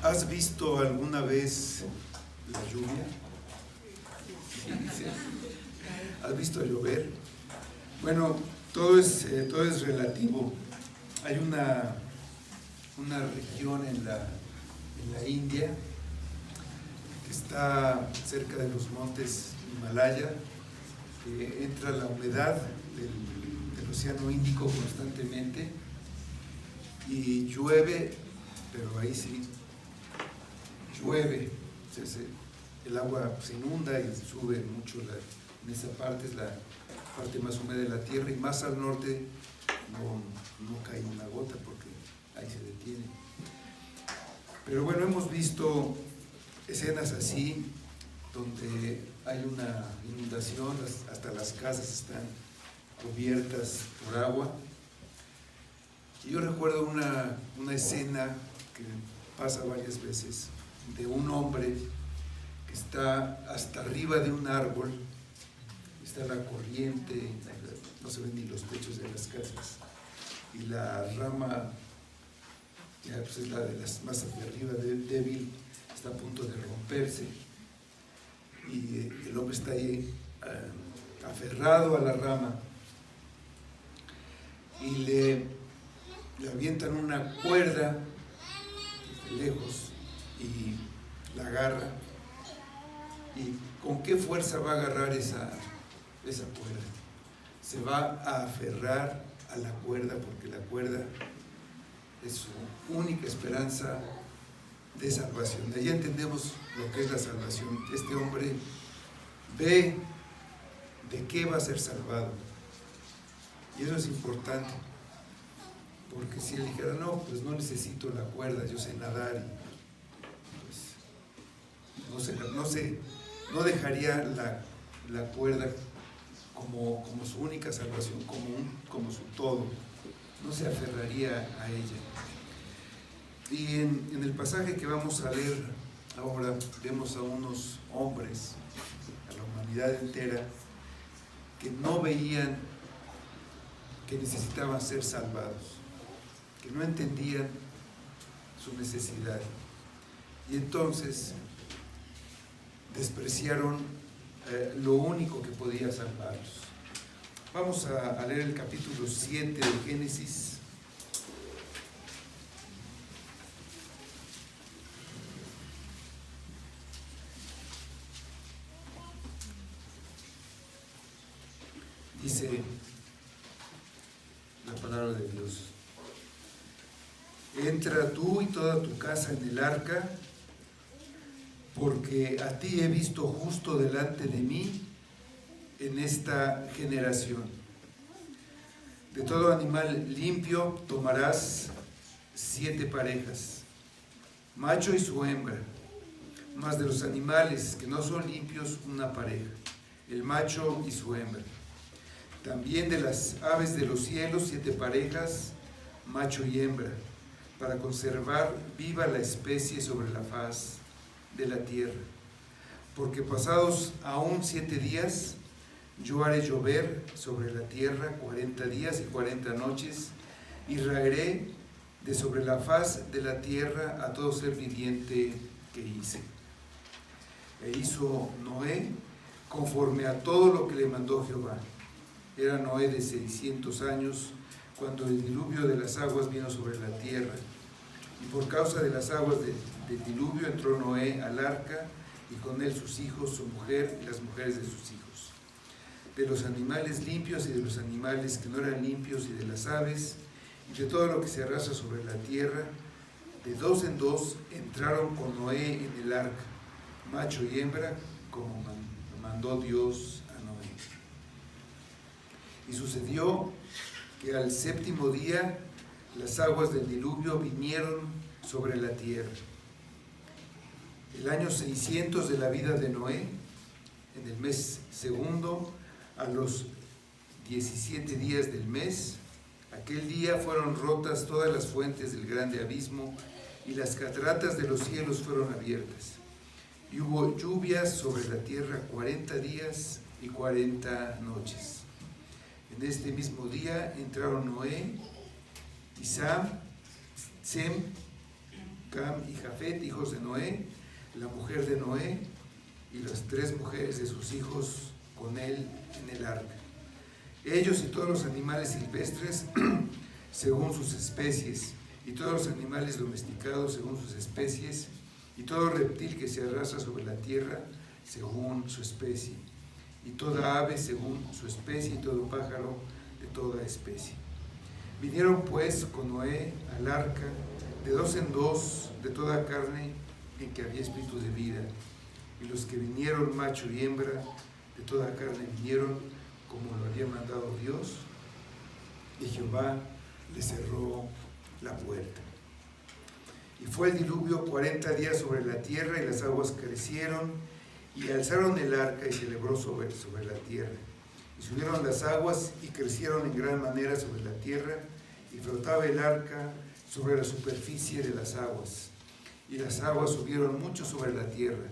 ¿Has visto alguna vez la lluvia? Sí. ¿Has visto llover? Bueno, todo es relativo. Hay una región en la India que está cerca de los montes Himalaya, que entra la humedad del Océano Índico constantemente y llueve, pero ahí sí, llueve, el agua se inunda y sube mucho, en esa parte es la parte más húmeda de la tierra, y más al norte no cae una gota porque ahí se detiene. Pero bueno, hemos visto escenas así, donde hay una inundación, hasta las casas están cubiertas por agua. Y yo recuerdo una escena que pasa varias veces, de un hombre que está hasta arriba de un árbol, está la corriente, no se ven ni los techos de las casas, y la rama, ya pues es la de las más de arriba, débil, está a punto de romperse, y el hombre está ahí aferrado a la rama, y le avientan una cuerda desde lejos y la agarra. ¿Y con qué fuerza va a agarrar esa cuerda? Se va a aferrar a la cuerda, porque la cuerda es su única esperanza de salvación. De ahí entendemos lo que es la salvación. Este hombre ve de qué va a ser salvado, y eso es importante, porque si él dijera, no, pues no necesito la cuerda, yo sé nadar, pues no dejaría la cuerda como su única salvación, como su todo, no se aferraría a ella. Y en el pasaje que vamos a leer ahora, vemos a unos hombres, a la humanidad entera, que no veían que necesitaban ser salvados, que no entendían su necesidad, y entonces despreciaron lo único que podía salvarlos. Vamos a leer el capítulo 7 de Génesis. Dice la palabra de Dios: entra tú y toda tu casa en el arca, porque a ti he visto justo delante de mí en esta generación. De todo animal limpio tomarás 7 parejas, macho y su hembra, mas de los animales que no son limpios, una pareja, el macho y su hembra. También de las aves de los cielos 7 parejas, macho y hembra, para conservar viva la especie sobre la faz de la tierra. Porque pasados aún 7 días, yo haré llover sobre la tierra 40 días y 40 noches, y raeré de sobre la faz de la tierra a todo ser viviente que hice. E hizo Noé conforme a todo lo que le mandó Jehová. Era Noé de 600 años cuando el diluvio de las aguas vino sobre la tierra. Y por causa de las aguas del diluvio entró Noé al arca, y con él sus hijos, su mujer y las mujeres de sus hijos. De los animales limpios y de los animales que no eran limpios, y de las aves, y de todo lo que se arrastra sobre la tierra, de 2 en 2 entraron con Noé en el arca, macho y hembra, como mandó Dios a Noé. Y sucedió que al 7º día las aguas del diluvio vinieron sobre la tierra. El año 600 de la vida de Noé, en el mes segundo, a los 17 días del mes, aquel día fueron rotas todas las fuentes del grande abismo, y las cataratas de los cielos fueron abiertas. Y hubo lluvias sobre la tierra 40 días y 40 noches. En este mismo día entraron Noé y Sem, Cam y Jafet, hijos de Noé, la mujer de Noé y las 3 mujeres de sus hijos con él en el arca. Ellos y todos los animales silvestres según sus especies, y todos los animales domesticados según sus especies, y todo reptil que se arrastra sobre la tierra según su especie, y toda ave según su especie, y todo pájaro de toda especie. Vinieron pues con Noé al arca de 2 en 2 de toda carne en que había espíritu de vida, y los que vinieron macho y hembra de toda carne vinieron como lo había mandado Dios, y Jehová le cerró la puerta. Y fue el diluvio 40 días sobre la tierra, y las aguas crecieron y alzaron el arca y se elevó sobre la tierra. Y subieron las aguas y crecieron en gran manera sobre la tierra, y flotaba el arca sobre la superficie de las aguas. Y las aguas subieron mucho sobre la tierra,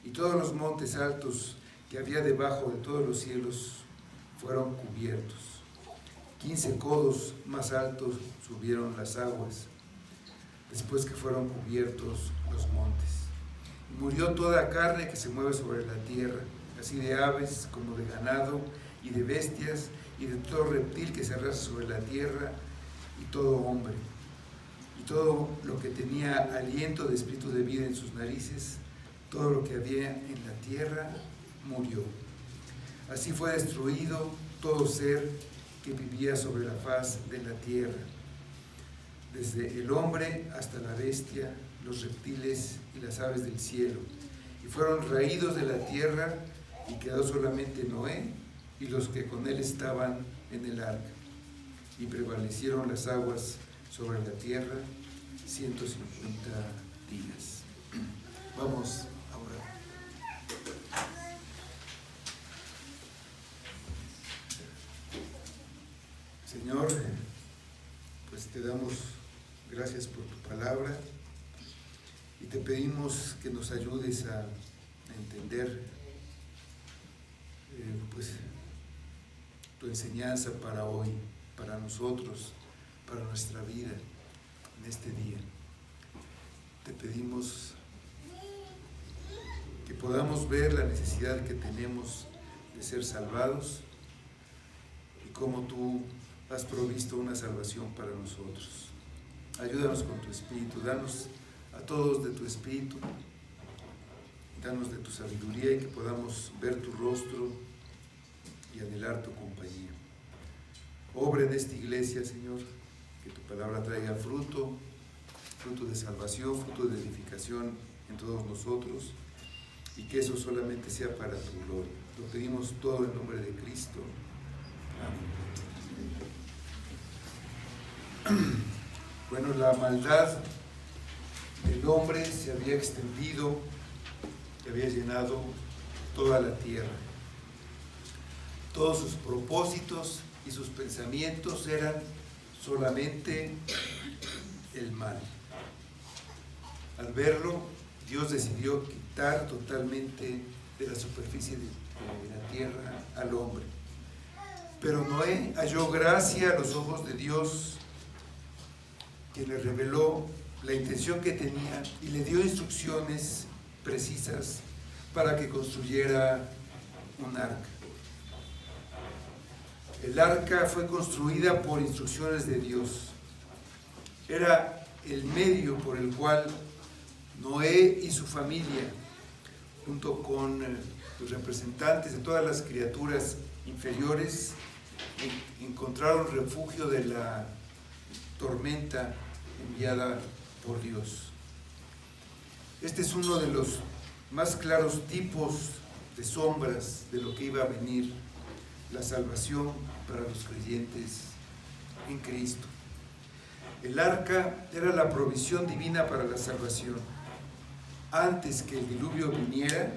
y todos los montes altos que había debajo de todos los cielos fueron cubiertos. 15 codos más altos subieron las aguas, después que fueron cubiertos los montes. Y murió toda carne que se mueve sobre la tierra, así de aves como de ganado, y de bestias, y de todo reptil que se arrastra sobre la tierra, y todo hombre. Y todo lo que tenía aliento de espíritu de vida en sus narices, todo lo que había en la tierra, murió. Así fue destruido todo ser que vivía sobre la faz de la tierra, desde el hombre hasta la bestia, los reptiles y las aves del cielo, y fueron raídos de la tierra, y quedó solamente Noé y los que con él estaban en el arca, y prevalecieron las aguas sobre la tierra 150 días. Vamos a orar. Señor, pues te damos gracias por tu palabra y te pedimos que nos ayudes a entender pues tu enseñanza para hoy, para nosotros, para nuestra vida en este día. Te pedimos que podamos ver la necesidad que tenemos de ser salvados y cómo tú has provisto una salvación para nosotros. Ayúdanos con tu Espíritu, danos a todos de tu Espíritu, danos de tu sabiduría y que podamos ver tu rostro y anhelar tu compañía. Obra en esta iglesia, Señor, que tu palabra traiga fruto de salvación, fruto de edificación en todos nosotros, y que eso solamente sea para tu gloria. Lo pedimos todo en nombre de Cristo. Amén. Bueno, la maldad del hombre se había extendido, que había llenado toda la tierra. Todos sus propósitos y sus pensamientos eran solamente el mal. Al verlo, Dios decidió quitar totalmente de la superficie de la tierra al hombre. Pero Noé halló gracia a los ojos de Dios, que le reveló la intención que tenía y le dio instrucciones precisas para que construyera un arca. El arca fue construida por instrucciones de Dios. Era el medio por el cual Noé y su familia, junto con los representantes de todas las criaturas inferiores, encontraron refugio de la tormenta enviada por Dios. Este es uno de los más claros tipos de sombras de lo que iba a venir, la salvación para los creyentes en Cristo. El arca era la provisión divina para la salvación. Antes que el diluvio viniera,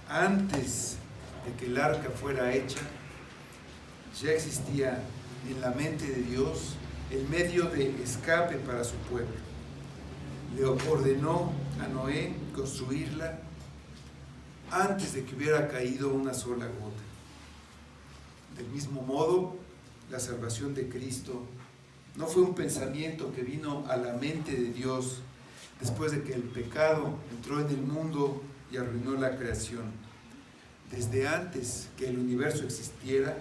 antes de que el arca fuera hecha, ya existía en la mente de Dios el medio de escape para su pueblo. Le ordenó a Noé construirla antes de que hubiera caído una sola gota. Del mismo modo, la salvación de Cristo no fue un pensamiento que vino a la mente de Dios después de que el pecado entró en el mundo y arruinó la creación. Desde antes que el universo existiera,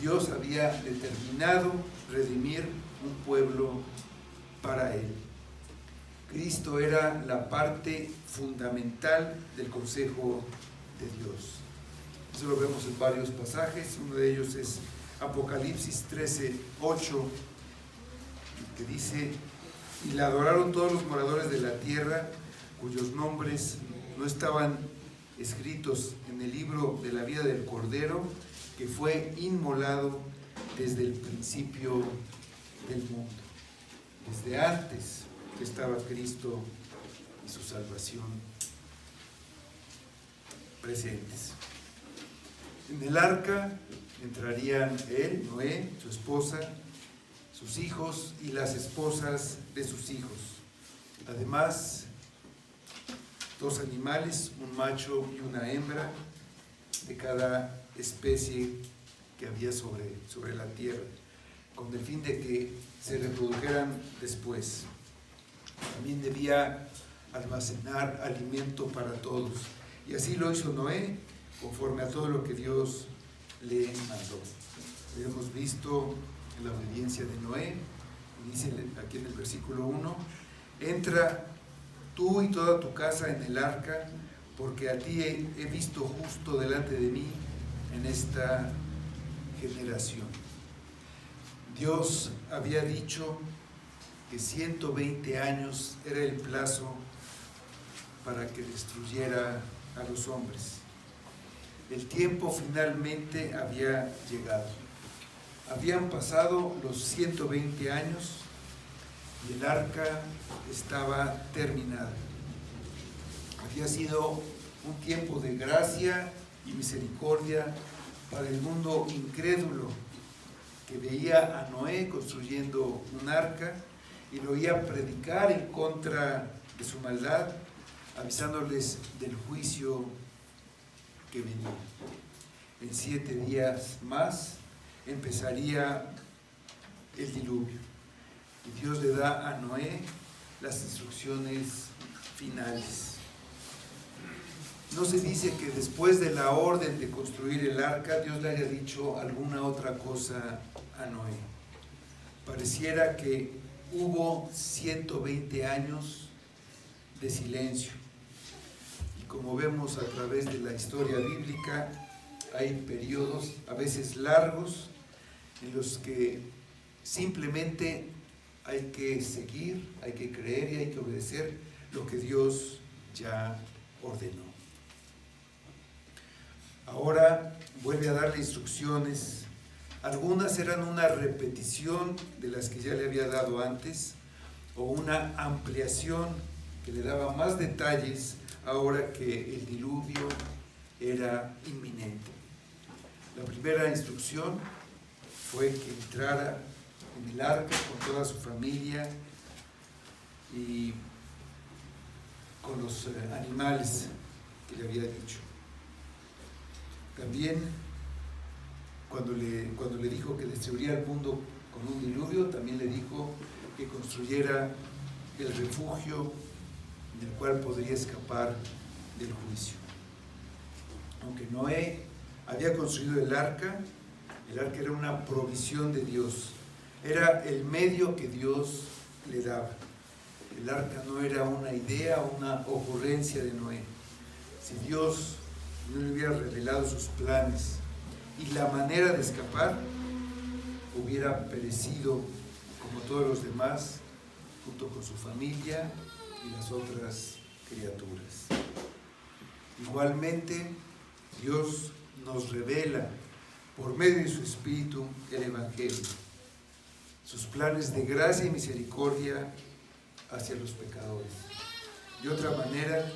Dios había determinado redimir un pueblo para Él. Cristo era la parte fundamental del consejo de Dios. Eso lo vemos en varios pasajes. Uno de ellos es Apocalipsis 13:8, que dice: y la adoraron todos los moradores de la tierra, cuyos nombres no estaban escritos en el libro de la vida del Cordero, que fue inmolado desde el principio del mundo. Desde antes que estaba Cristo y su salvación presentes. En el arca entrarían él, Noé, su esposa, sus hijos y las esposas de sus hijos. Además, 2 animales, un macho y una hembra, de cada especie que había sobre la tierra, con el fin de que se reprodujeran después. También debía almacenar alimento para todos. Y así lo hizo Noé, conforme a todo lo que Dios le mandó. Lo hemos visto en la obediencia de Noé. Dice aquí en el versículo 1: entra tú y toda tu casa en el arca, porque a ti he visto justo delante de mí en esta generación. Dios había dicho que 120 años era el plazo para que destruyera a los hombres. El tiempo finalmente había llegado. Habían pasado los 120 años y el arca estaba terminada. Había sido un tiempo de gracia y misericordia para el mundo incrédulo, que veía a Noé construyendo un arca y lo oía predicar en contra de su maldad, avisándoles del juicio que venía. En 7 días más empezaría el diluvio y Dios le da a Noé las instrucciones finales. No se dice que después de la orden de construir el arca Dios le haya dicho alguna otra cosa a Noé. Pareciera que hubo 120 años de silencio. Y como vemos a través de la historia bíblica, hay periodos a veces largos en los que simplemente hay que seguir, hay que creer y hay que obedecer lo que Dios ya ordenó. Ahora vuelve a darle instrucciones. Algunas eran una repetición de las que ya le había dado antes, o una ampliación que le daba más detalles ahora que el diluvio era inminente. La primera instrucción fue que entrara en el arca con toda su familia y con los animales que le había dicho. También cuando le dijo que destruiría el mundo con un diluvio, también le dijo que construyera el refugio del cual podría escapar del juicio. Aunque Noé había construido el arca era una provisión de Dios, era el medio que Dios le daba. El arca no era una idea, una ocurrencia de Noé. Si Dios no le hubiera revelado sus planes y la manera de escapar, hubiera perecido como todos los demás, junto con su familia y las otras criaturas. Igualmente, Dios nos revela por medio de su Espíritu el Evangelio, sus planes de gracia y misericordia hacia los pecadores. De otra manera,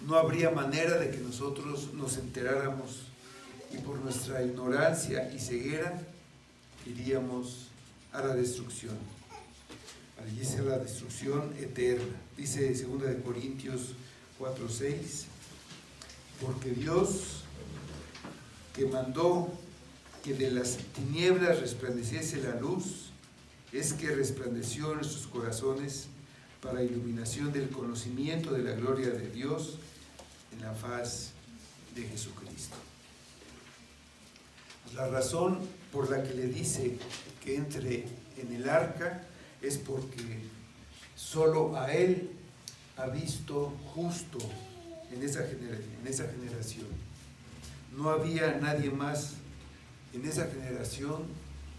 no habría manera de que nosotros nos enteráramos y por nuestra ignorancia y ceguera iríamos a la destrucción. Allí dice la destrucción eterna. Dice 2 Corintios 4:6, porque Dios, que mandó que de las tinieblas resplandeciese la luz, es que resplandeció en nuestros corazones para iluminación del conocimiento de la gloria de Dios en la faz de Jesucristo. La razón por la que le dice que entre en el arca es porque solo a Él ha visto justo en esa generación. No había nadie más en esa generación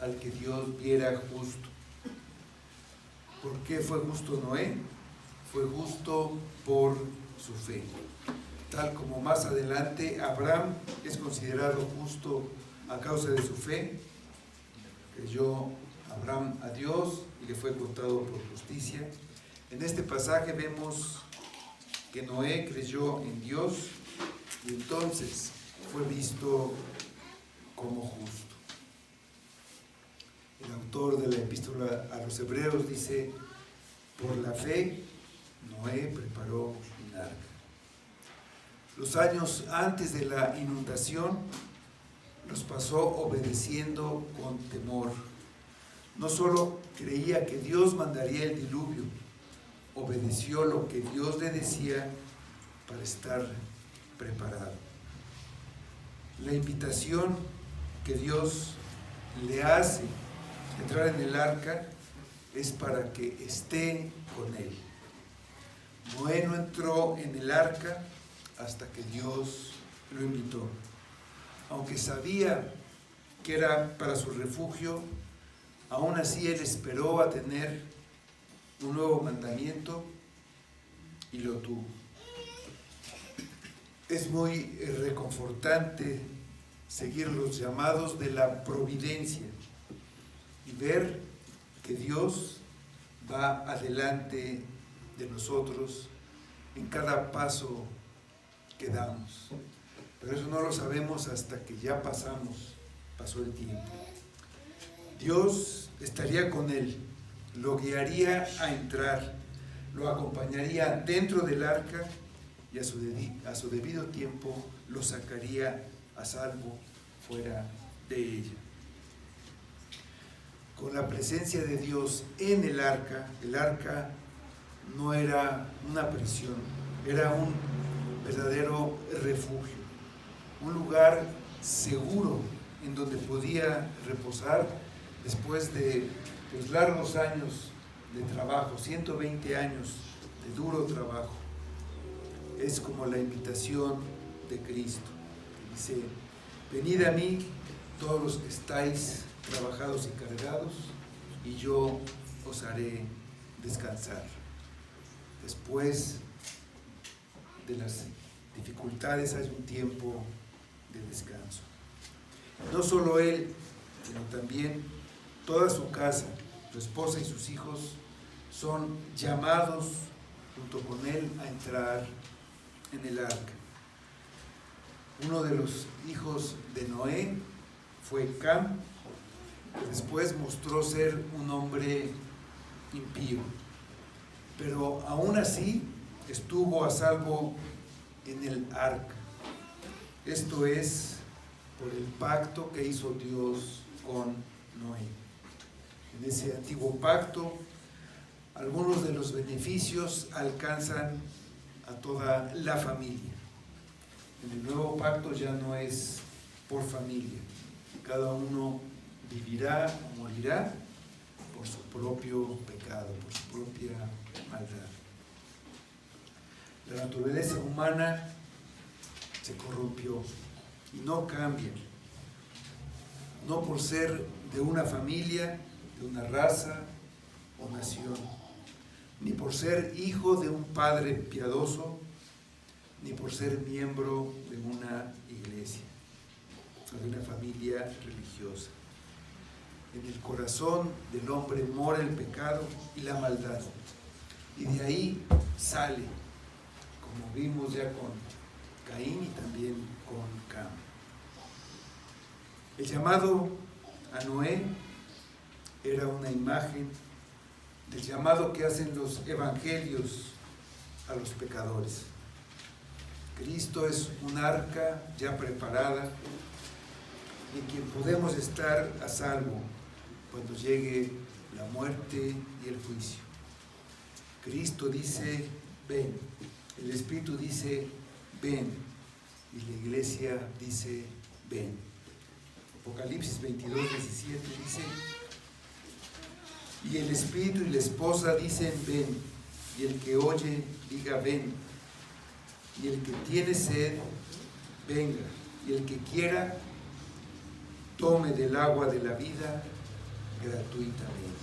al que Dios viera justo. ¿Por qué fue justo Noé? Fue justo por su fe. Tal como más adelante Abraham es considerado justo a causa de su fe, creyó Abraham a Dios y le fue contado por justicia. En este pasaje vemos que Noé creyó en Dios y entonces fue visto como justo. El autor de la epístola a los Hebreos dice: por la fe Noé preparó un arca. Los años antes de la inundación los pasó obedeciendo con temor. No solo creía que Dios mandaría el diluvio, obedeció lo que Dios le decía para estar preparado. La invitación que Dios le hace entrar en el arca es para que esté con él. Noé no entró en el arca hasta que Dios lo invitó. Aunque sabía que era para su refugio, aún así él esperó a tener un nuevo mandamiento y lo tuvo. Es muy reconfortante seguir los llamados de la providencia y ver que Dios va adelante de nosotros en cada paso que damos. Pero eso no lo sabemos hasta que ya pasó el tiempo. Dios estaría con él, lo guiaría a entrar, lo acompañaría dentro del arca y a su debido tiempo lo sacaría a salvo fuera de ella. Con la presencia de Dios en el arca no era una prisión, era un verdadero refugio, un lugar seguro en donde podía reposar después de largos años de trabajo, 120 años de duro trabajo. Es como la invitación de Cristo. Dice: venid a mí todos los que estáis trabajados y cargados, y yo os haré descansar. Después de las dificultades hay un tiempo de descanso. No solo él, sino también toda su casa, su esposa y sus hijos son llamados junto con él a entrar en el arca. Uno de los hijos de Noé fue Cam, que después mostró ser un hombre impío, pero aún así estuvo a salvo en el arca. Esto es por el pacto que hizo Dios con Noé. En ese antiguo pacto, algunos de los beneficios alcanzan a toda la familia. En el nuevo pacto ya no es por familia. Cada uno vivirá o morirá por su propio pecado, por su propia maldad. La naturaleza humana se corrompió y no cambia. No por ser de una familia, de una raza o nación, ni por ser hijo de un padre piadoso, ni por ser miembro de una iglesia o de una familia religiosa. En el corazón del hombre mora el pecado y la maldad, y de ahí sale, como vimos ya con Caín y también con Cam. El llamado a Noé era una imagen del llamado que hacen los evangelios a los pecadores. Cristo es un arca ya preparada en quien podemos estar a salvo cuando llegue la muerte y el juicio. Cristo dice, ven. El Espíritu dice, ven. Y la iglesia dice, ven. Apocalipsis 22, 17 dice, y el Espíritu y la esposa dicen, ven. Y el que oye, diga, ven. Y el que tiene sed, venga. Y el que quiera, tome del agua de la vida gratuitamente.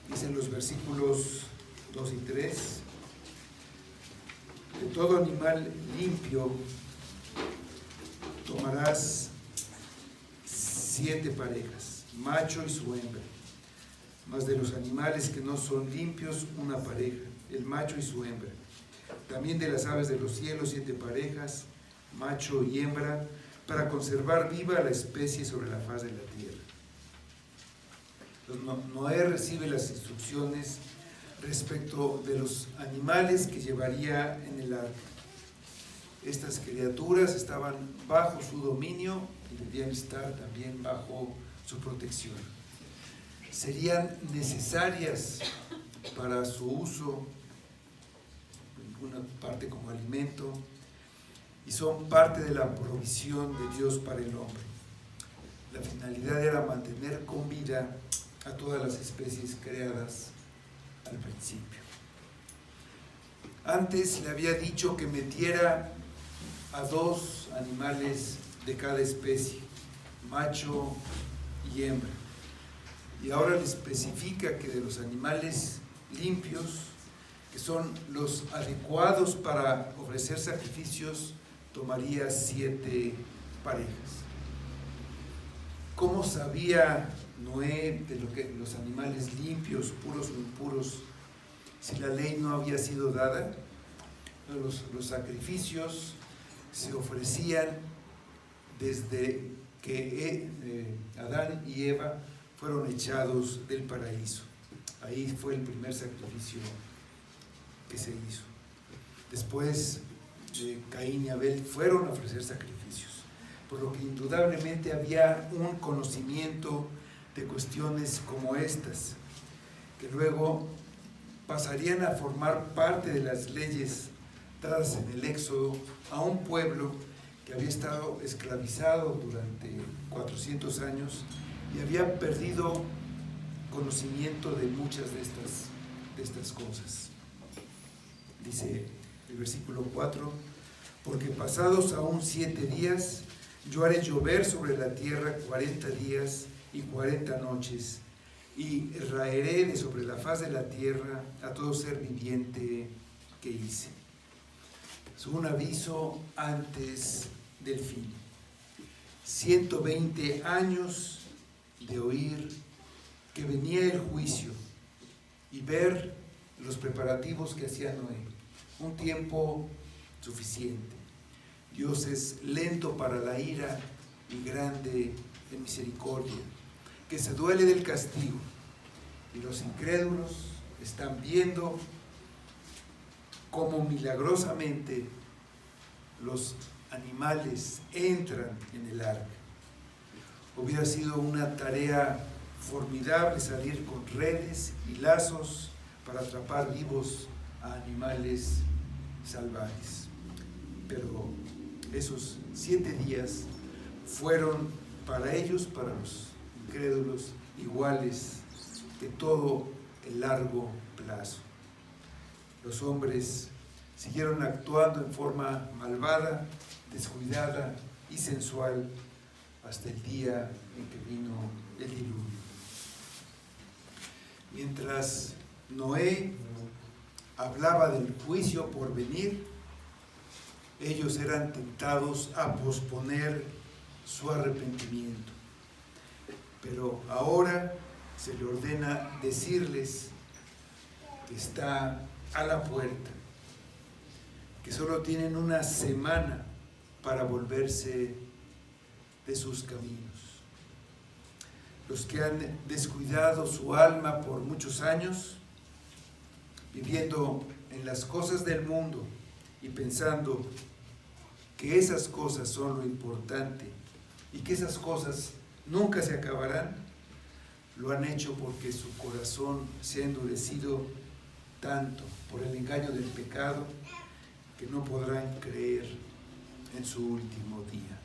Dicen los versículos 2 y 3, de todo animal limpio tomarás 7 parejas, macho y su hembra, mas de los animales que no son limpios, una pareja, el macho y su hembra. También de las aves de los cielos 7 parejas, macho y hembra, para conservar viva la especie sobre la faz de la tierra. Entonces, Noé recibe las instrucciones respecto de los animales que llevaría en el arca. Estas criaturas estaban bajo su dominio y debían estar también bajo su protección. Serían necesarias para su uso, en una parte como alimento, y son parte de la provisión de Dios para el hombre. La finalidad era mantener con vida a todas las especies creadas al principio. Antes le había dicho que metiera a 2 animales de cada especie, macho y hembra. Y ahora le especifica que de los animales limpios, que son los adecuados para ofrecer sacrificios, tomaría 7 parejas. ¿Cómo sabía Noé de lo que los animales limpios, puros o impuros, si la ley no había sido dada? Los sacrificios se ofrecían desde que Adán y Eva fueron echados del paraíso. Ahí fue el primer sacrificio que se hizo. Después Caín y Abel fueron a ofrecer sacrificios, por lo que indudablemente había un conocimiento de cuestiones como estas, que luego pasarían a formar parte de las leyes dadas en el Éxodo a un pueblo que había estado esclavizado durante 400 años y había perdido conocimiento de muchas de estas cosas. Dice el versículo 4, porque pasados aún 7 días, yo haré llover sobre la tierra 40 días y 40 noches, y raeré de sobre la faz de la tierra a todo ser viviente que hice. Es un aviso antes del fin. 120 años de oír que venía el juicio y ver los preparativos que hacía Noé. Un tiempo suficiente. Dios es lento para la ira y grande en misericordia, que se duele del castigo, y los incrédulos están viendo cómo milagrosamente los animales entran en el arca. Hubiera sido una tarea formidable salir con redes y lazos para atrapar vivos a animales salvajes, pero esos 7 días fueron para ellos, para los incrédulos, iguales que todo el largo plazo. Los hombres siguieron actuando en forma malvada, descuidada y sensual hasta el día en que vino el diluvio. Mientras Noé hablaba del juicio por venir, ellos eran tentados a posponer su arrepentimiento. Pero ahora se le ordena decirles que está a la puerta, que solo tienen una semana para volverse de sus caminos. Los que han descuidado su alma por muchos años, viviendo en las cosas del mundo y pensando que esas cosas son lo importante y que esas cosas nunca se acabarán, lo han hecho porque su corazón se ha endurecido tanto por el engaño del pecado que no podrán creer en su último día.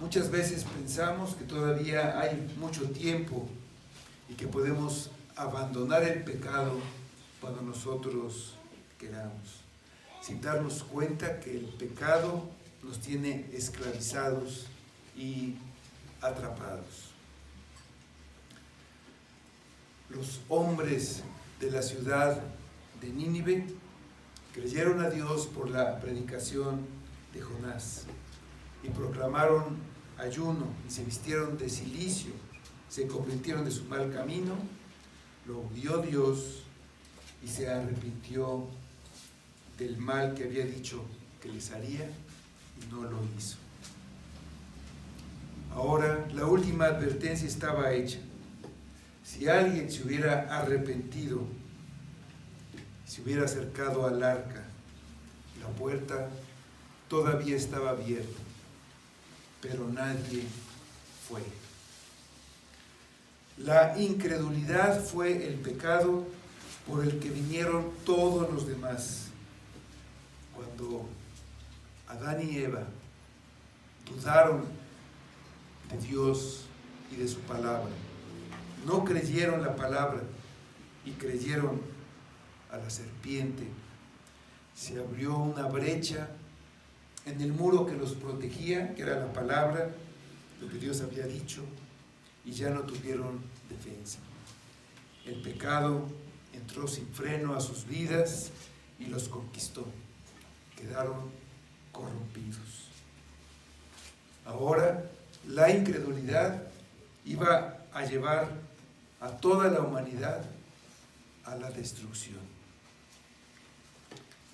Muchas veces pensamos que todavía hay mucho tiempo y que podemos abandonar el pecado cuando nosotros queramos, sin darnos cuenta que el pecado nos tiene esclavizados y atrapados. Los hombres de la ciudad de Nínive creyeron a Dios por la predicación de Jonás y proclamaron ayuno y se vistieron de cilicio, se convirtieron de su mal camino, lo vio Dios y se arrepintió del mal que había dicho que les haría y no lo hizo. Ahora la última advertencia estaba hecha. Si alguien se hubiera arrepentido, se hubiera acercado al arca, la puerta todavía estaba abierta, pero nadie fue. La incredulidad fue el pecado por el que vinieron todos los demás. Cuando Adán y Eva dudaron de Dios y de su palabra, no creyeron la palabra y creyeron a la serpiente, se abrió una brecha en el muro que los protegía, que era la palabra, lo que Dios había dicho, y ya no tuvieron defensa. El pecado entró sin freno a sus vidas y los conquistó. Quedaron corrompidos. Ahora la incredulidad iba a llevar a toda la humanidad a la destrucción.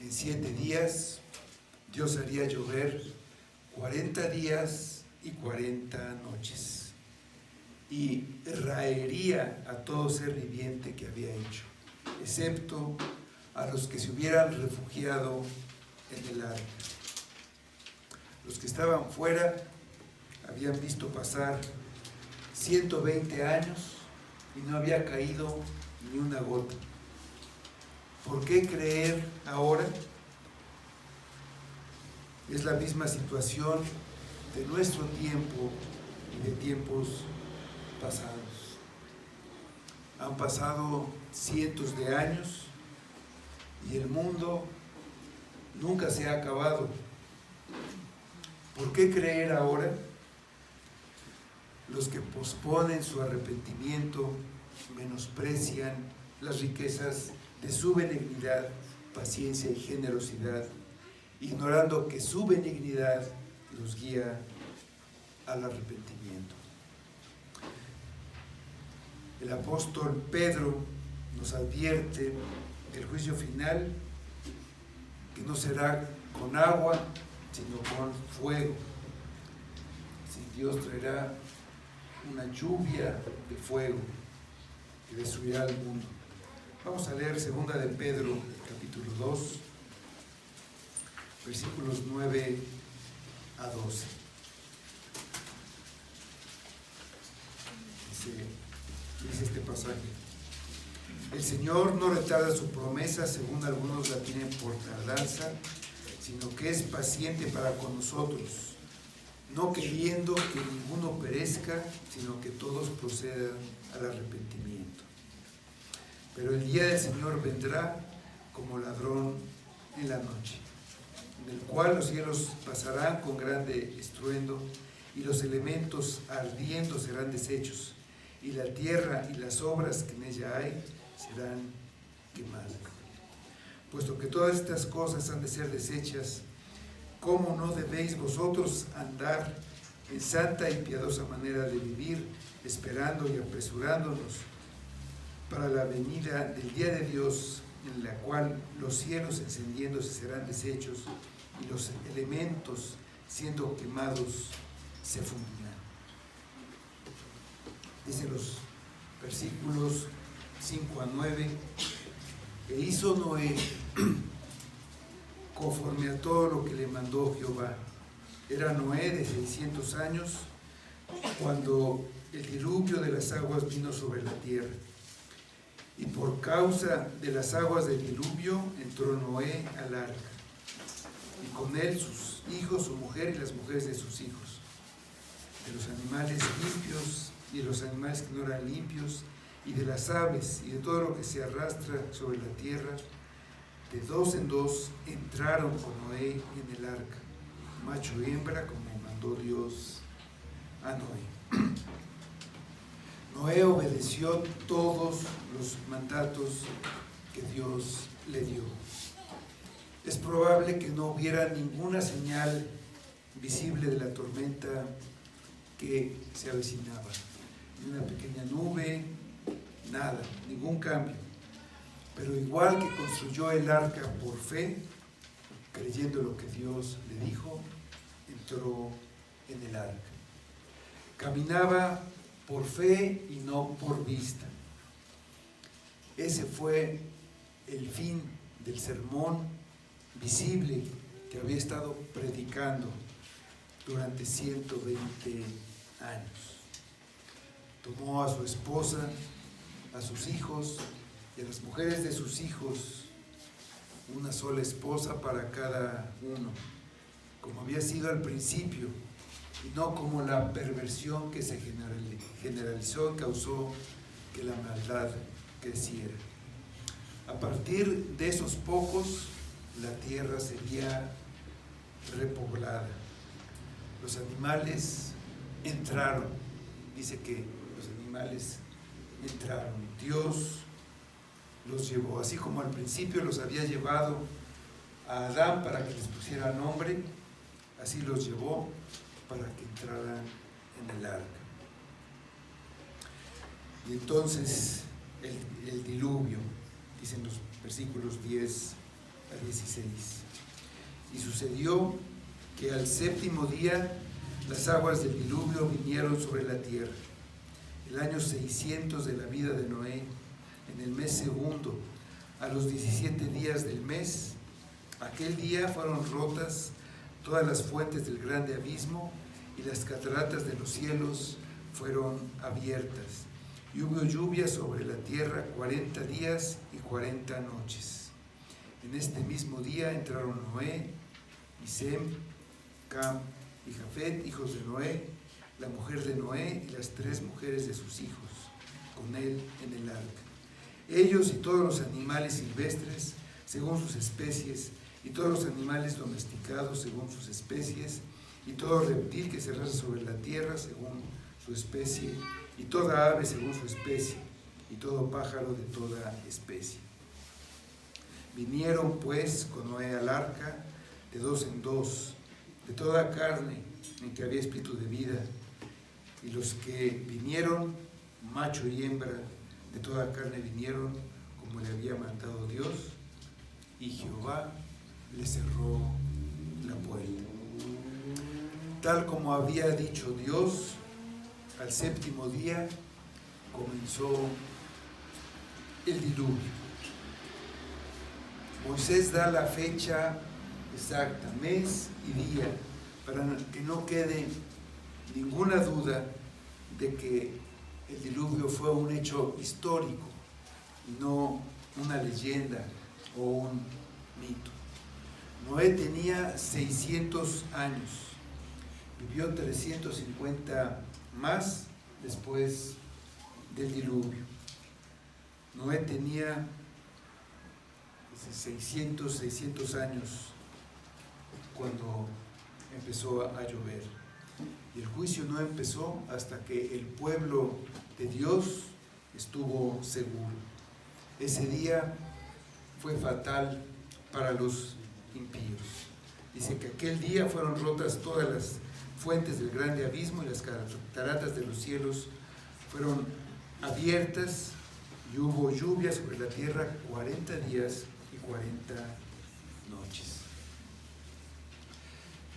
En 7 días Dios haría llover 40 días y 40 noches y raería a todo ser viviente que había hecho, excepto a los que se hubieran refugiado en el arca. Los que estaban fuera habían visto pasar 120 años y no había caído ni una gota. ¿Por qué creer ahora? Es la misma situación de nuestro tiempo y de tiempos pasados. Han pasado cientos de años y el mundo nunca se ha acabado. ¿Por qué creer ahora? Los que posponen su arrepentimiento menosprecian las riquezas de su benignidad, paciencia y generosidad, ignorando que su benignidad los guía al arrepentimiento. El apóstol Pedro nos advierte del juicio final, que no será con agua, sino con fuego. Si Dios traerá una lluvia de fuego que destruirá al mundo. Vamos a leer 2 de Pedro, capítulo 2, versículos 9 a 12. Dice este pasaje: el Señor no retarda su promesa, según algunos la tienen por tardanza, sino que es paciente para con nosotros, no queriendo que ninguno perezca, sino que todos procedan al arrepentimiento. Pero el día del Señor vendrá como ladrón en la noche, en el cual los cielos pasarán con grande estruendo, y los elementos ardiendo serán deshechos, y la tierra y las obras que en ella hay serán quemadas. Puesto que todas estas cosas han de ser deshechas, ¿cómo no debéis vosotros andar en santa y piadosa manera de vivir, esperando y apresurándonos para la venida del día de Dios, en la cual los cielos encendiéndose serán deshechos y los elementos siendo quemados se fundirán? Dice los versículos 5 a 9, e hizo Noé conforme a todo lo que le mandó Jehová. Era Noé de 600 años cuando el diluvio de las aguas vino sobre la tierra. Y por causa de las aguas del diluvio entró Noé al arca, y con él sus hijos, su mujer y las mujeres de sus hijos, de los animales limpios y de los animales que no eran limpios, y de las aves y de todo lo que se arrastra sobre la tierra. De dos en dos entraron con Noé en el arca, macho y hembra, como mandó Dios a Noé. Noé obedeció todos los mandatos que Dios le dio. Es probable que no hubiera ninguna señal visible de la tormenta que se avecinaba. Ni una pequeña nube, nada, ningún cambio. Pero igual que construyó el arca por fe, creyendo lo que Dios le dijo, entró en el arca. Caminaba por fe y no por vista. Ese fue el fin del sermón visible que había estado predicando durante 120 años. Tomó a su esposa, a sus hijos y a las mujeres de sus hijos, una sola esposa para cada uno, como había sido al principio, y no como la perversión que se generalizó y causó que la maldad creciera. A partir de esos pocos, la tierra sería repoblada. Los animales entraron, dice que los animales entraron. Dios los llevó, así como al principio los había llevado a Adán para que les pusiera nombre, así los llevó para que entraran en el arca. Y entonces el diluvio, dicen los versículos 10 a 16. Y sucedió que al séptimo día las aguas del diluvio vinieron sobre la tierra. El año 600 de la vida de Noé, en el mes segundo, a los 17 días del mes, aquel día fueron rotas todas las fuentes del grande abismo y las cataratas de los cielos fueron abiertas. Y hubo lluvia sobre la tierra 40 días y 40 noches. En este mismo día entraron Noé, y Sem, Cam y Jafet, hijos de Noé, la mujer de Noé y las 3 mujeres de sus hijos, con él en el arca. Ellos y todos los animales silvestres, según sus especies, y todos los animales domesticados según sus especies, y todo reptil que se arrastra sobre la tierra según su especie, y toda ave según su especie, y todo pájaro de toda especie. Vinieron pues con Noé al arca de 2 en 2, de toda carne en que había espíritu de vida, y los que vinieron, macho y hembra, de toda carne vinieron, como le había mandado Dios, y Jehová le cerró la puerta. Tal como había dicho Dios, al séptimo día comenzó el diluvio. Moisés da la fecha exacta, mes y día, para que no quede ninguna duda de que el diluvio fue un hecho histórico y no una leyenda o un mito. Noé tenía 600 años, vivió 350 más después del diluvio. Noé tenía 600 años cuando empezó a llover. Y el juicio no empezó hasta que el pueblo de Dios estuvo seguro. Ese día fue fatal para los impíos. Dice que aquel día fueron rotas todas las fuentes del grande abismo y las cataratas de los cielos fueron abiertas y hubo lluvia sobre la tierra 40 días y 40 noches.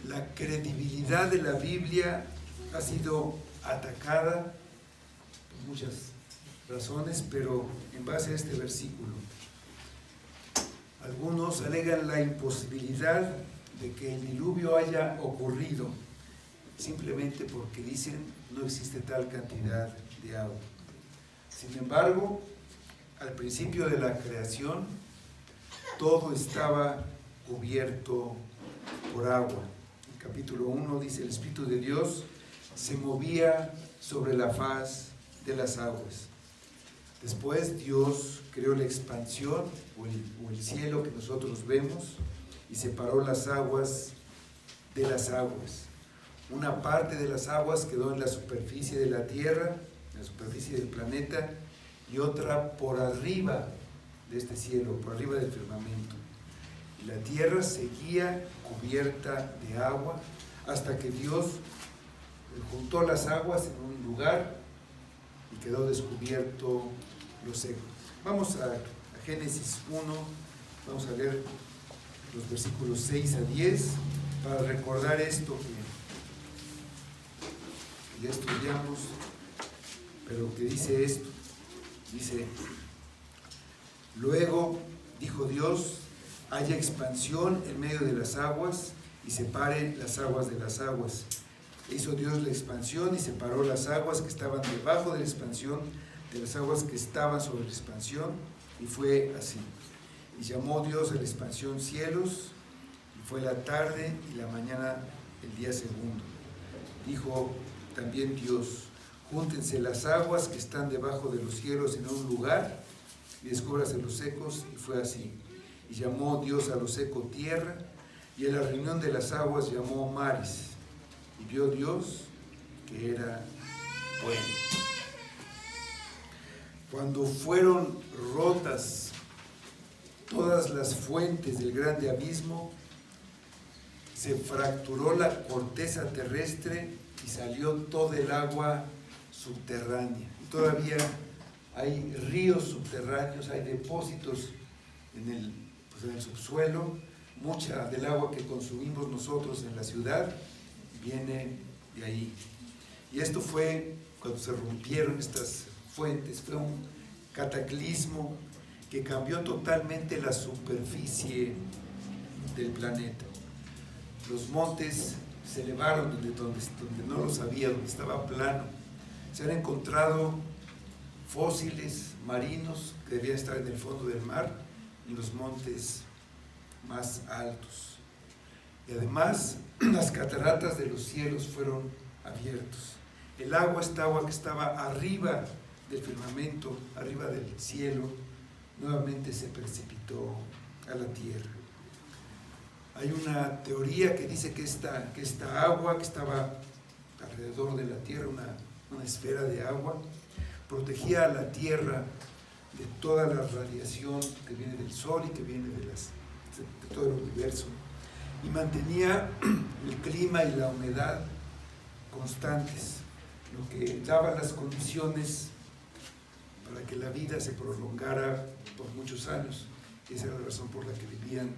La credibilidad de la Biblia ha sido atacada por muchas razones, pero en base a este versículo, algunos alegan la imposibilidad de que el diluvio haya ocurrido simplemente porque dicen no existe tal cantidad de agua. Sin embargo, al principio de la creación, todo estaba cubierto por agua. En capítulo 1 dice: el Espíritu de Dios se movía sobre la faz de las aguas. Después Dios creó la expansión o el cielo que nosotros vemos y separó las aguas de las aguas. Una parte de las aguas quedó en la superficie de la tierra, en la superficie del planeta, y otra por arriba de este cielo, por arriba del firmamento. Y la tierra seguía cubierta de agua hasta que Dios juntó las aguas en un lugar y quedó descubierto lo seco. Vamos a Génesis 1, vamos a leer los versículos 6 a 10 para recordar esto que ya estudiamos, pero que dice esto. Dice: luego dijo Dios, haya expansión en medio de las aguas y separe las aguas de las aguas. E hizo Dios la expansión y separó las aguas que estaban debajo de la expansión de las aguas que estaban sobre la expansión, y fue así. Y llamó Dios a la expansión cielos, y fue la tarde y la mañana el día segundo. Dijo también Dios: júntense las aguas que están debajo de los cielos en un lugar, y descúbrase los secos, y fue así. Y llamó Dios a lo seco tierra, y a la reunión de las aguas llamó mares. Y vio Dios que era bueno. Cuando fueron rotas todas las fuentes del grande abismo, se fracturó la corteza terrestre y salió todo el agua subterránea. Y todavía hay ríos subterráneos, hay depósitos en el subsuelo. Mucha del agua que consumimos nosotros en la ciudad viene de ahí. Y esto fue cuando se rompieron estas fuentes, fue un cataclismo que cambió totalmente la superficie del planeta. Los montes se elevaron donde no los había, donde estaba plano. Se han encontrado fósiles marinos que debían estar en el fondo del mar, en los montes más altos. Y además, las cataratas de los cielos fueron abiertos. El agua, esta agua que estaba arriba del firmamento, arriba del cielo, nuevamente se precipitó a la tierra. Hay una teoría que dice que esta agua que estaba alrededor de la tierra, una esfera de agua, protegía a la tierra de toda la radiación que viene del sol y que viene de todo el universo, y mantenía el clima y la humedad constantes, lo que daba las condiciones para que la vida se prolongara por muchos años. Esa era la razón por la que vivían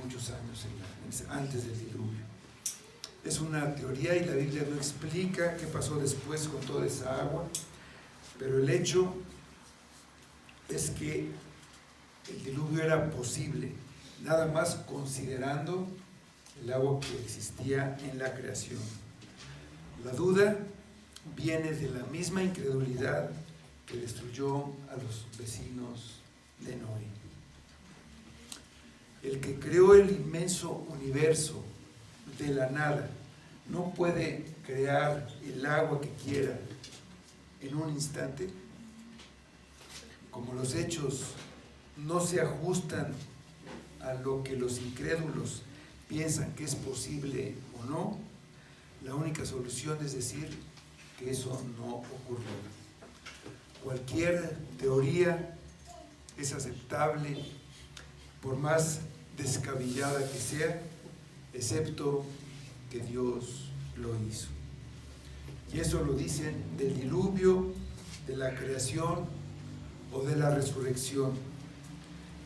muchos años antes del diluvio. Es una teoría y la Biblia no explica qué pasó después con toda esa agua, pero el hecho es que el diluvio era posible, nada más considerando el agua que existía en la creación. La duda viene de la misma incredulidad que destruyó a los vecinos de Noé. El que creó el inmenso universo de la nada no puede crear el agua que quiera en un instante. Como los hechos no se ajustan a lo que los incrédulos piensan que es posible o no, la única solución es decir que eso no ocurrió. Cualquier teoría es aceptable, por más descabellada que sea, excepto que Dios lo hizo. Y eso lo dicen del diluvio, de la creación o de la resurrección,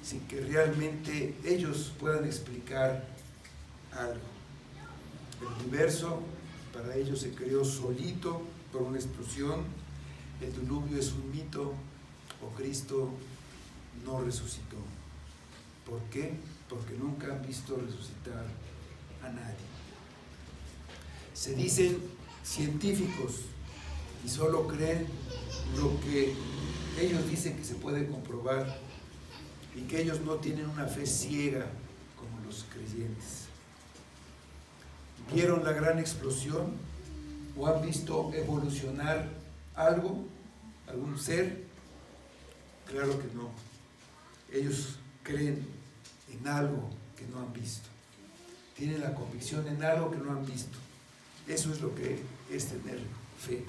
sin que realmente ellos puedan explicar algo. El universo para ellos se creó solito por una explosión. El diluvio es un mito, o Cristo no resucitó. ¿Por qué? Porque nunca han visto resucitar a nadie. Se dicen científicos y solo creen lo que ellos dicen que se puede comprobar y que ellos no tienen una fe ciega como los creyentes. ¿Vieron la gran explosión o han visto evolucionar algo, algún ser? Claro que no. Ellos creen en algo que no han visto. Tienen la convicción en algo que no han visto. Eso es lo que es tener fe.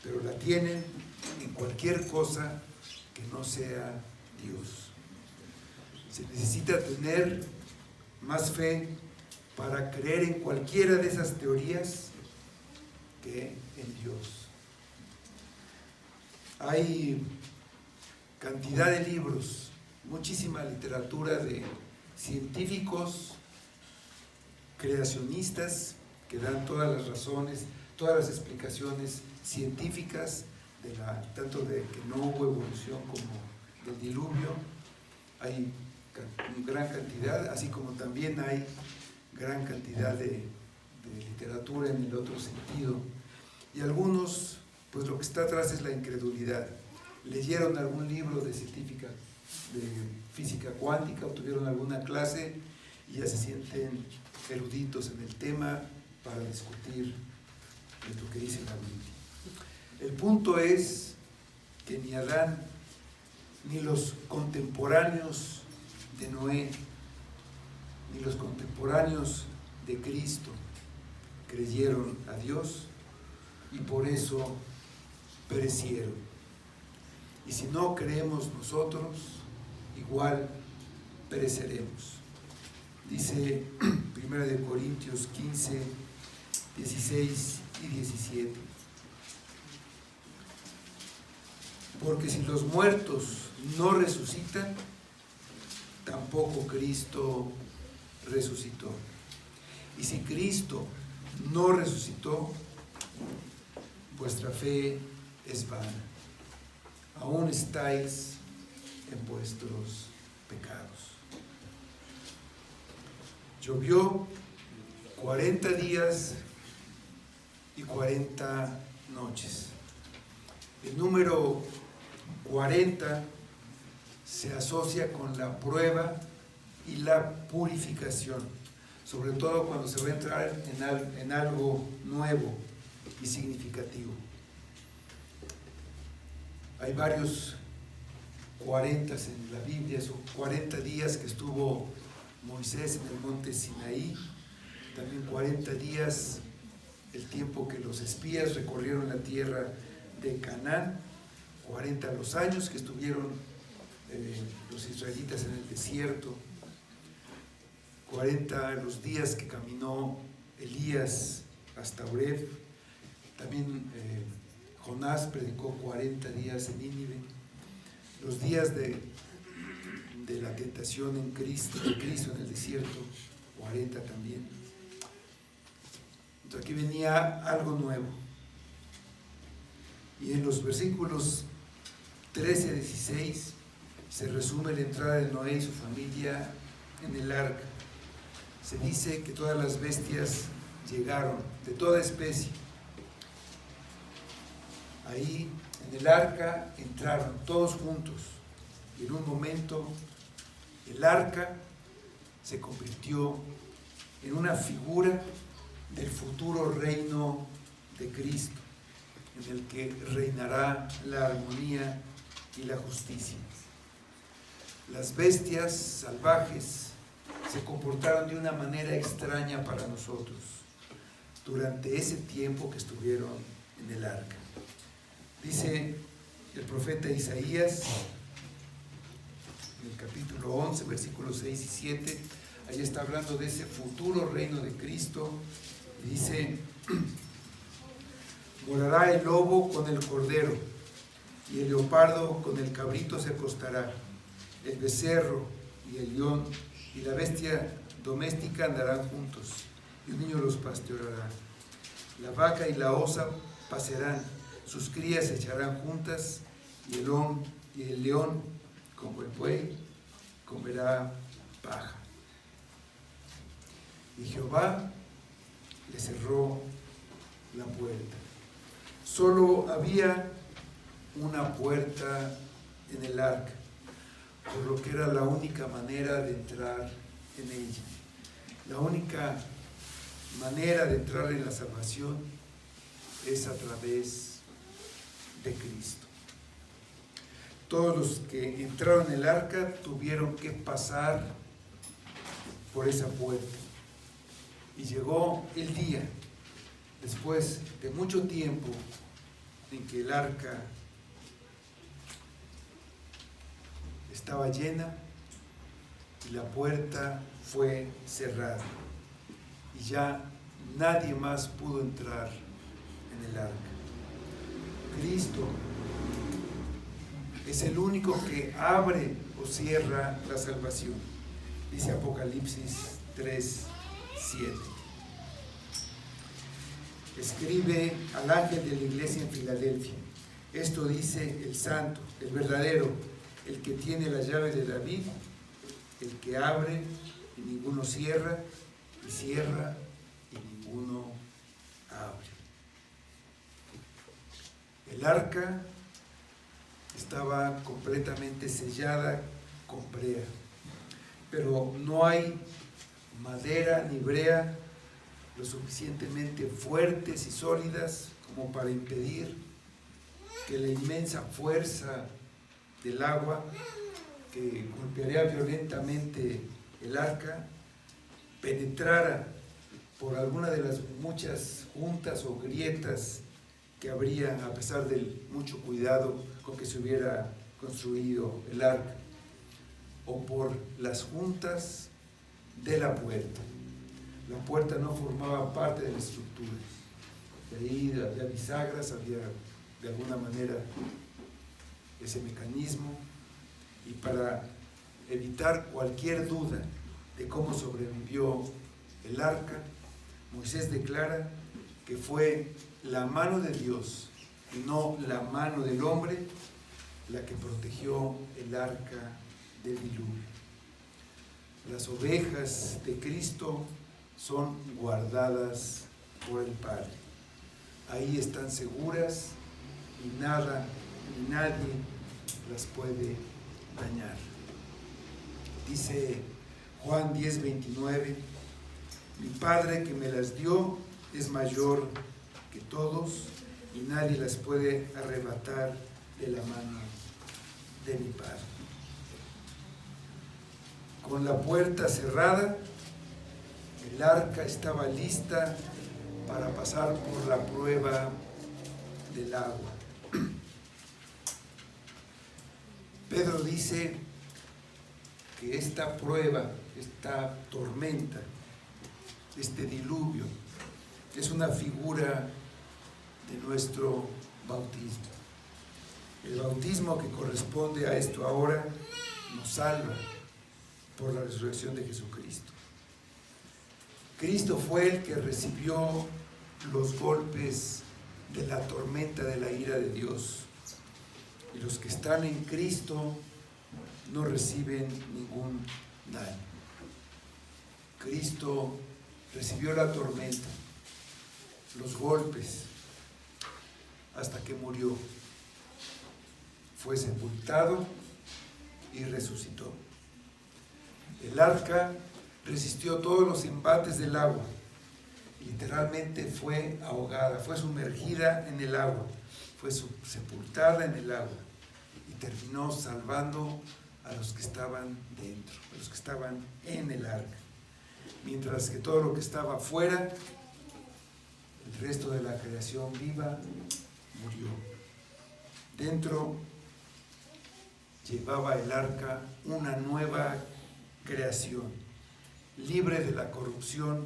Pero la tienen en cualquier cosa que no sea Dios. Se necesita tener más fe para creer en cualquiera de esas teorías que en Dios. Hay cantidad de libros, muchísima literatura de científicos creacionistas que dan todas las razones, todas las explicaciones científicas tanto de que no hubo evolución como del diluvio. Hay gran cantidad, así como también hay gran cantidad de literatura en el otro sentido. Y algunos, pues lo que está atrás es la incredulidad. Leyeron algún libro de física cuántica o tuvieron alguna clase y ya se sienten eruditos en el tema para discutir lo que dice la Biblia. El punto es que ni Adán ni los contemporáneos de Noé ni los contemporáneos de Cristo creyeron a Dios y por eso perecieron. Y si no creemos nosotros, igual pereceremos. Dice 1 Corintios 15, 16 y 17. Porque si los muertos no resucitan, tampoco Cristo resucitó. Y si Cristo no resucitó, vuestra fe es vana. Aún estáis en vuestros pecados. Llovió 40 días y 40 noches. El número 40 se asocia con la prueba y la purificación, sobre todo cuando se va a entrar en algo nuevo y significativo. Hay varios 40 en la Biblia, son 40 días que estuvo Moisés en el monte Sinaí, también 40 días el tiempo que los espías recorrieron la tierra de Canaán, 40 los años que estuvieron los israelitas en el desierto, 40 los días que caminó Elías hasta Oreb, también Jonás predicó 40 días en Nínive, los días de la tentación en Cristo en el desierto, 40 también. Entonces aquí venía algo nuevo. Y en los versículos 13 a 16 se resume la entrada de Noé y su familia en el arca. Se dice que todas las bestias llegaron, de toda especie. Ahí en el arca entraron todos juntos y en un momento el arca se convirtió en una figura del futuro reino de Cristo, en el que reinará la armonía y la justicia. Las bestias salvajes se comportaron de una manera extraña para nosotros durante ese tiempo que estuvieron en el arca. Dice el profeta Isaías, en el capítulo 11, versículos 6 y 7, ahí está hablando de ese futuro reino de Cristo, y dice: morará el lobo con el cordero, y el leopardo con el cabrito se acostará, el becerro y el león y la bestia doméstica andarán juntos, y un niño los pastoreará. La vaca y la osa pasarán, sus crías se echarán juntas, y el león, como el buey, comerá paja. Y Jehová le cerró Solo había una puerta en el arca, por lo que era la única manera de entrar en ella. La única manera de entrar en la salvación es a través de Cristo. Todos los que entraron en el arca tuvieron que pasar por esa puerta. Y llegó el día, después de mucho tiempo, en que el arca estaba llena y la puerta fue cerrada. Y ya nadie más pudo entrar en el arca. Cristo es el único que abre o cierra la salvación. Dice Apocalipsis 3:7. Escribe al ángel de la iglesia en Filadelfia: esto dice el santo, el verdadero, el que tiene la llave de David, el que abre y ninguno cierra, y cierra y ninguno abre. El arca estaba completamente sellada con brea, pero no hay madera ni brea lo suficientemente fuertes y sólidas como para impedir que la inmensa fuerza del agua que golpearía violentamente el arca penetrara por alguna de las muchas juntas o grietas que habría, a pesar del mucho cuidado con que se hubiera construido el arca, o por las juntas de la puerta. La puerta no formaba parte de la estructura. De ahí había bisagras, había de alguna manera ese mecanismo, y para evitar cualquier duda de cómo sobrevivió el arca, Moisés declara que fue la mano de Dios y no la mano del hombre la que protegió el arca del diluvio. Las ovejas de Cristo son guardadas por el Padre. Ahí están seguras y nada ni nadie las puede dañar. Dice Juan 10:29: mi Padre que me las dio es mayor que todos y nadie las puede arrebatar de la mano de mi Padre. Con la puerta cerrada, el arca estaba lista para pasar por la prueba del agua. Pedro dice que esta prueba, esta tormenta, este diluvio, es una figura de nuestro bautismo. El bautismo que corresponde a esto ahora nos salva por la resurrección de Jesucristo. Cristo fue el que recibió los golpes de la tormenta de la ira de Dios. Y los que están en Cristo no reciben ningún daño. Cristo recibió la tormenta, los golpes, hasta que murió. Fue sepultado y resucitó. El arca resistió todos los embates del agua. Literalmente fue ahogada, fue sumergida en el agua, fue sepultada en el agua y terminó salvando a los que estaban dentro, a los que estaban en el arca. Mientras que todo lo que estaba fuera, el resto de la creación viva, murió. Dentro llevaba el arca una nueva creación, libre de la corrupción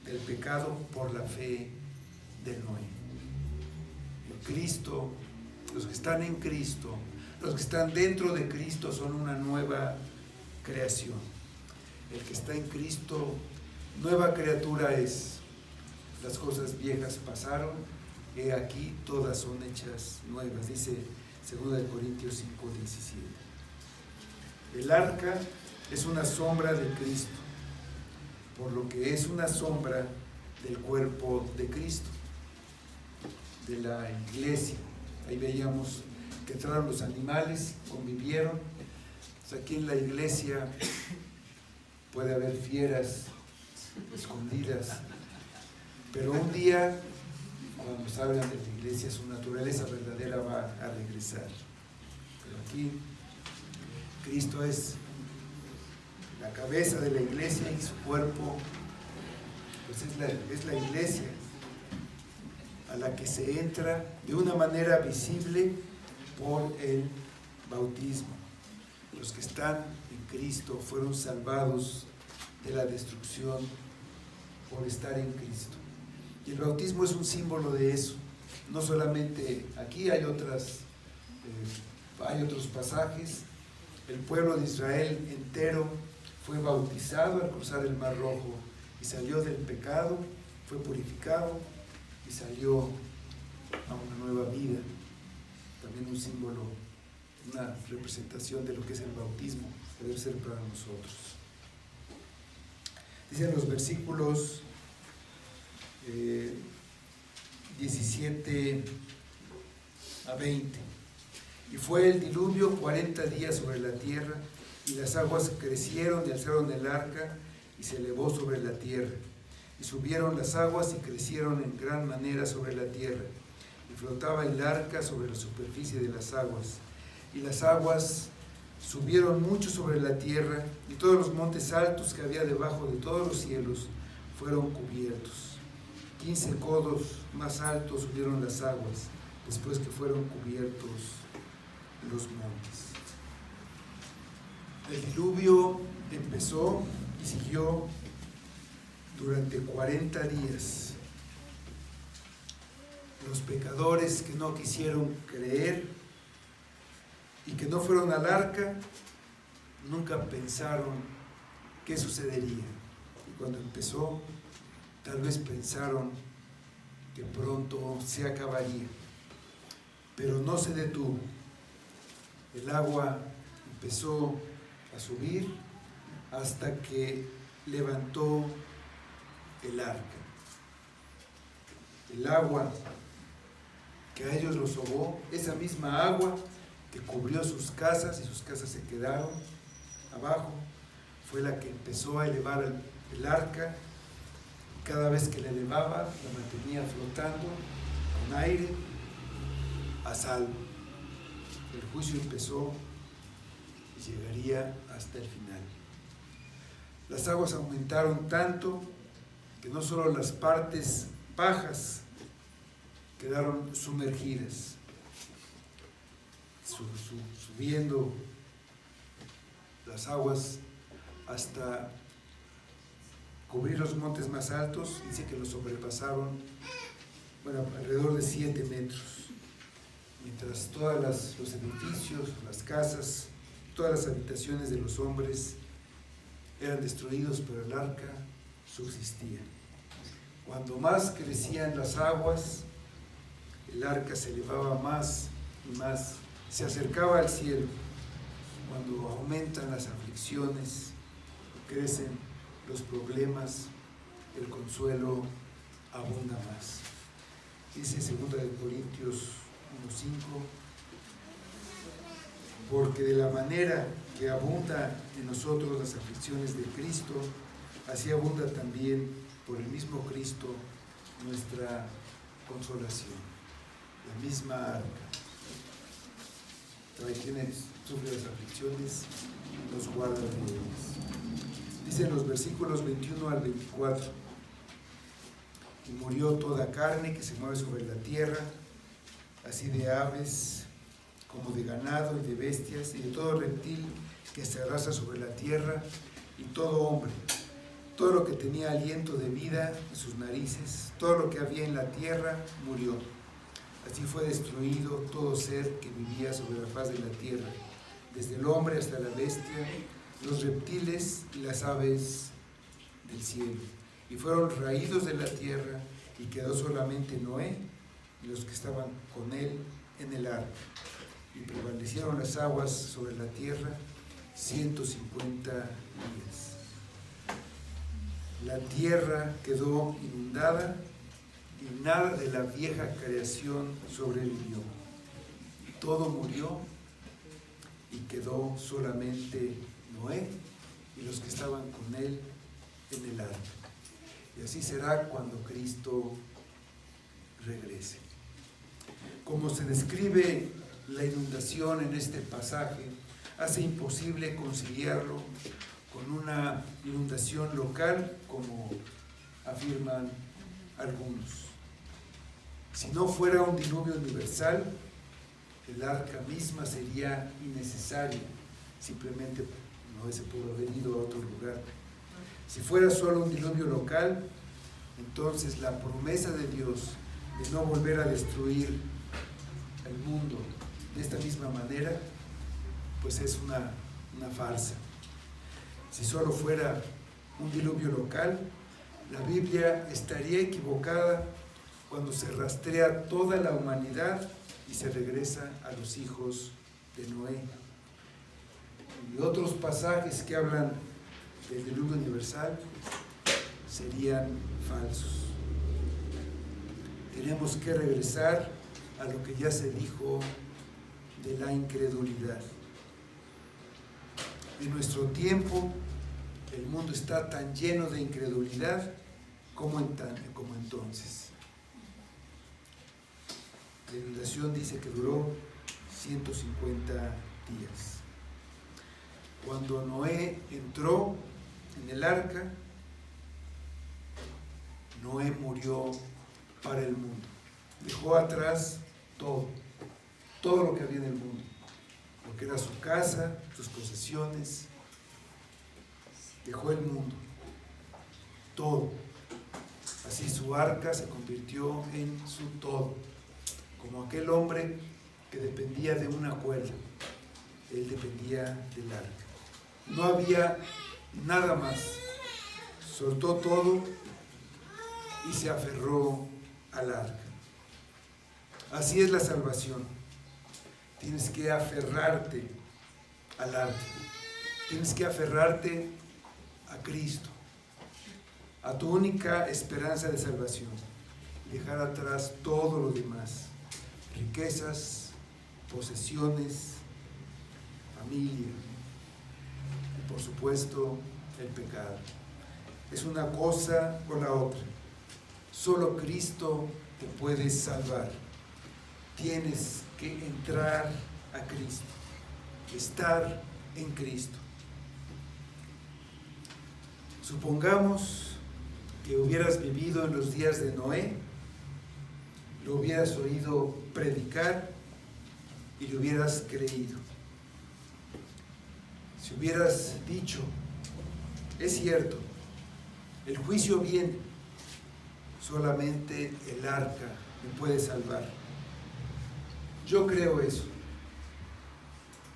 del pecado por la fe de Noé. En Cristo, los que están en Cristo, los que están dentro de Cristo son una nueva creación. El que está en Cristo, nueva criatura es. Las cosas viejas pasaron, he aquí todas son hechas nuevas, dice 2 Corintios 5:17. El arca es una sombra de Cristo, por lo que es una sombra del cuerpo de Cristo. de la iglesia. Ahí veíamos que entraron los animales, convivieron. Pues aquí en la iglesia puede haber fieras escondidas, pero un día, cuando salgan de la iglesia, su naturaleza verdadera va a regresar. Pero aquí Cristo es la cabeza de la iglesia y su cuerpo pues es la iglesia a la que se entra de una manera visible por el bautismo. Los que están en Cristo fueron salvados de la destrucción por estar en Cristo. Y el bautismo es un símbolo de eso. No solamente aquí, hay otros pasajes. El pueblo de Israel entero fue bautizado al cruzar el Mar Rojo y salió del pecado, fue purificado y salió a una nueva vida. También un símbolo, una representación de lo que es el bautismo, que debe ser para nosotros. Dicen los versículos 17 a 20. Y fue el diluvio 40 días sobre la tierra, y las aguas crecieron y alzaron el arca, y se elevó sobre la tierra. Y subieron las aguas y crecieron en gran manera sobre la tierra, y flotaba el arca sobre la superficie de las aguas. Y las aguas subieron mucho sobre la tierra, y todos los montes altos que había debajo de todos los cielos fueron cubiertos. 15 codos más altos subieron las aguas, después que fueron cubiertos los montes. El diluvio empezó y siguió durante 40 días. Los pecadores que no quisieron creer y que no fueron al arca, nunca pensaron qué sucedería. Y cuando empezó, tal vez pensaron que pronto se acabaría. Pero no se detuvo. El agua empezó a subir hasta que levantó el arca. El agua que a ellos los ahogó, esa misma agua que cubrió sus casas y sus casas se quedaron abajo, fue la que empezó a elevar el arca. Cada vez que la elevaba, la mantenía flotando con aire a salvo. El juicio empezó y llegaría hasta el final. Las aguas aumentaron tanto que no solo las partes bajas quedaron sumergidas, subiendo las aguas hasta cubrir los montes más altos. Dice que los sobrepasaron, alrededor de 7 metros, mientras todos los edificios, las casas, todas las habitaciones de los hombres eran destruidos, pero el arca subsistía. Cuando más crecían las aguas, el arca se elevaba más y más, se acercaba al cielo. Cuando aumentan las aflicciones, crecen los problemas, el consuelo abunda más. Dice 2 Corintios 1:5, porque de la manera que abunda en nosotros las aflicciones de Cristo, así abunda también por el mismo Cristo nuestra consolación. La misma arca trae quienes sufren las aflicciones, los guarda de ellas. Dicen los versículos 21 al 24: y murió toda carne que se mueve sobre la tierra, así de aves como de ganado y de bestias y de todo reptil que se arrastra sobre la tierra, y todo hombre, todo lo que tenía aliento de vida en sus narices, todo lo que había en la tierra murió. Así fue destruido todo ser que vivía sobre la faz de la tierra, desde el hombre hasta la bestia, los reptiles y las aves del cielo. Y fueron raídos de la tierra, y quedó solamente Noé y los que estaban con él en el arca. Y prevalecieron las aguas sobre la tierra 150 días. La tierra quedó inundada y nada de la vieja creación sobrevivió. Todo murió y quedó solamente Noé y los que estaban con él en el arca. Y así será cuando Cristo regrese. Como se describe la inundación en este pasaje, hace imposible conciliarlo con una inundación local, como afirman algunos. Si no fuera un diluvio universal, el arca misma sería innecesaria, simplemente no hubiese pudo haber ido a otro lugar. Si fuera solo un diluvio local, entonces la promesa de Dios de no volver a destruir el mundo de esta misma manera, pues es una farsa. Si solo fuera un diluvio local, la Biblia estaría equivocada cuando se rastrea toda la humanidad y se regresa a los hijos de Noé. Y otros pasajes que hablan del diluvio universal serían falsos. Tenemos que regresar a lo que ya se dijo de la incredulidad. En nuestro tiempo, el mundo está tan lleno de incredulidad como entonces. La inundación dice que duró 150 días. Cuando Noé entró en el arca, Noé murió para el mundo. Dejó atrás todo lo que había en el mundo, lo que era su casa, sus posesiones. Dejó el mundo, todo. Así su arca se convirtió en su todo, como aquel hombre que dependía de una cuerda. Él dependía del arca. No había nada más. Soltó todo y se aferró al arca. Así es la salvación. Tienes que aferrarte al arca. Tienes que aferrarte a Cristo, a tu única esperanza de salvación. Dejar atrás todo lo demás. Riquezas, posesiones, familia y por supuesto el pecado. Es una cosa o la otra. Solo Cristo te puede salvar. Tienes que entrar a Cristo, estar en Cristo. Supongamos que hubieras vivido en los días de Noé, lo hubieras oído predicar y lo hubieras creído. Si hubieras dicho, es cierto, el juicio viene, solamente el arca me puede salvar. Yo creo eso.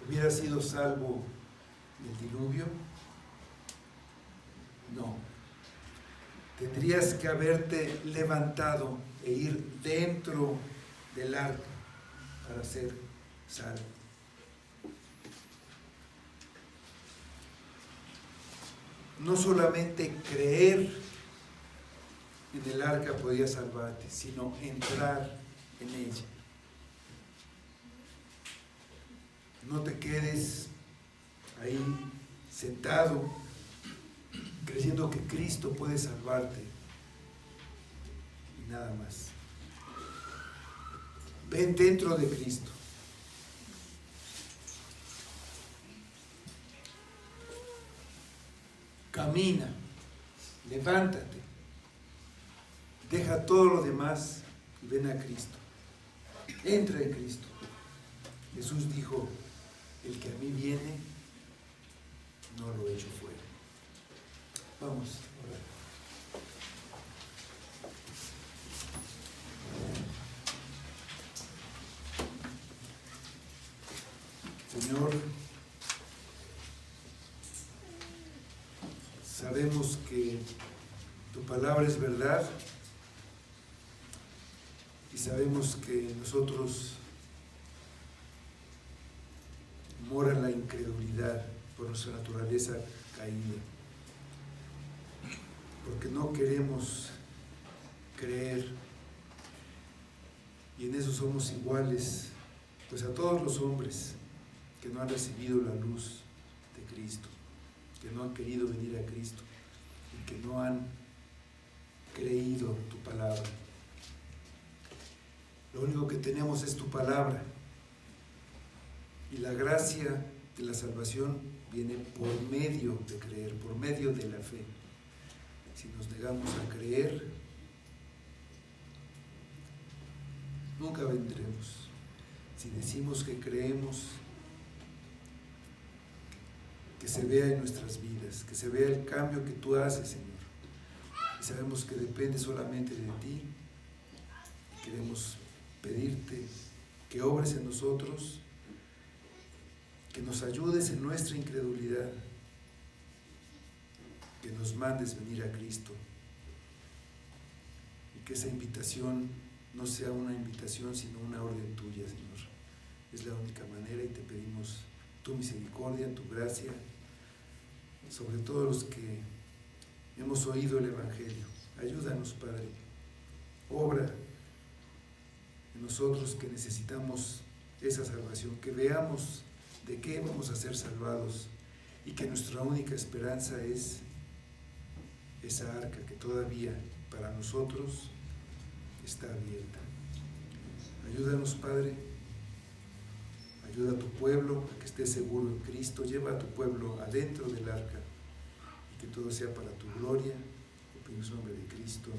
¿Hubieras sido salvo del diluvio? No. Tendrías que haberte levantado e ir dentro del arca para ser salvo. No solamente creer en el arca podía salvarte, sino entrar en ella. No te quedes ahí sentado creyendo que Cristo puede salvarte y nada más. Ven dentro de Cristo. Camina, levántate, deja todo lo demás y ven a Cristo. Entra en Cristo. Jesús dijo, el que a mí viene, no lo echo fuera. Vamos a orar. Señor, sabemos que tu palabra es verdad y sabemos que nosotros mora la incredulidad por nuestra naturaleza caída, porque no queremos creer Y en eso somos iguales, pues a todos los hombres que no han recibido la luz de Cristo, que no han querido venir a Cristo y que no han creído tu palabra. Lo único que tenemos es tu palabra, y la gracia de la salvación viene por medio de creer, por medio de la fe. Si nos negamos a creer, nunca vendremos. Si decimos que creemos, que se vea en nuestras vidas, que se vea el cambio que tú haces, Señor. Y sabemos que depende solamente de ti. Queremos pedirte que obres en nosotros, que nos ayudes en nuestra incredulidad, que nos mandes venir a Cristo, y que esa invitación no sea una invitación, sino una orden tuya, Señor. Es la única manera, y te pedimos tu misericordia, tu gracia, sobre todos los que hemos oído el Evangelio. Ayúdanos, Padre. Obra en nosotros que necesitamos esa salvación, que veamos de qué vamos a ser salvados, y que nuestra única esperanza es esa arca que todavía para nosotros está abierta. Ayúdanos, Padre. Ayuda a tu pueblo a que esté seguro en Cristo. Lleva a tu pueblo adentro del arca, y que todo sea para tu gloria. En el nombre de Cristo.